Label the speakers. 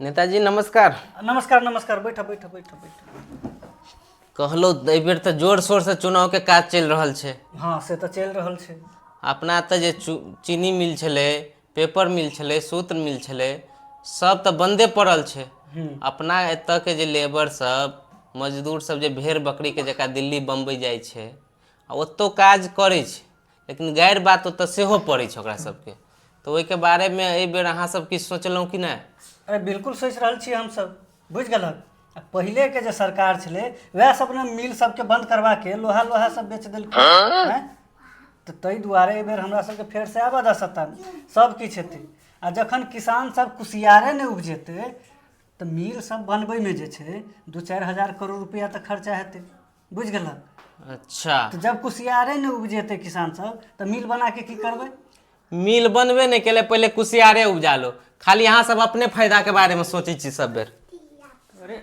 Speaker 1: नेताजी नमस्कार।
Speaker 2: नमस्कार नमस्कार, बैठो बैठो बैठो बैठो।
Speaker 1: कहलो एहि बेर तऽ जोर शोर से चुनाव के काज चलि रहल छै।
Speaker 2: हाँ से तऽ चलि रहल छै।
Speaker 1: अपना एतऽ जे चीनी मिल छलै, पेपर मिल छलै, सूत्र मिल छलै, सब तऽ बंदे पड़ल छै। अपना एतऽ के जे लेबर सब, मजदूर सब जे भेड़ बकरी के जकरा दिल्ली बम्बई जाइ छै आ ओतौ काज करै छै, लेकिन गैर बात ओतऽ सेहो पड़ै छै ओकरा सबके। तऽ ओहिके बारेमे एहि बेर अहाँ सब किछु सोचलहुँ कि नहि?
Speaker 2: अरे बिल्कुल सोचि रहल छी हमसब, बुझि गेलक। पहिलेके जे सरकार छलै वएह सब ने मिल सबके बंद करबा के लोहा लोहा सब बेच देलकै हैं। तऽ ताहि दुआरे एहि बेर हमरा सबके फेरसँ आबऽ दऽ सत्तामे, सब किछु हेतै। आ जखन किसान सब कुशियारे नहि उपजेतै तऽ मिल सब बनबैमे जे छै 2-4 हजार करोड़ रुपैआ तऽ खर्चा हेतै, बुझि गेलक।
Speaker 1: अच्छा,
Speaker 2: तऽ जब कुशियारे नहि उपजेतै किसान सब तऽ मिल बना के की करबै?
Speaker 1: मिल बनबे नहीं केले, पहले कुशियारे उपजा लो। खाली अहाँ सब अपने फायदा के बारे में सोचै छी सब बेर।
Speaker 2: अरे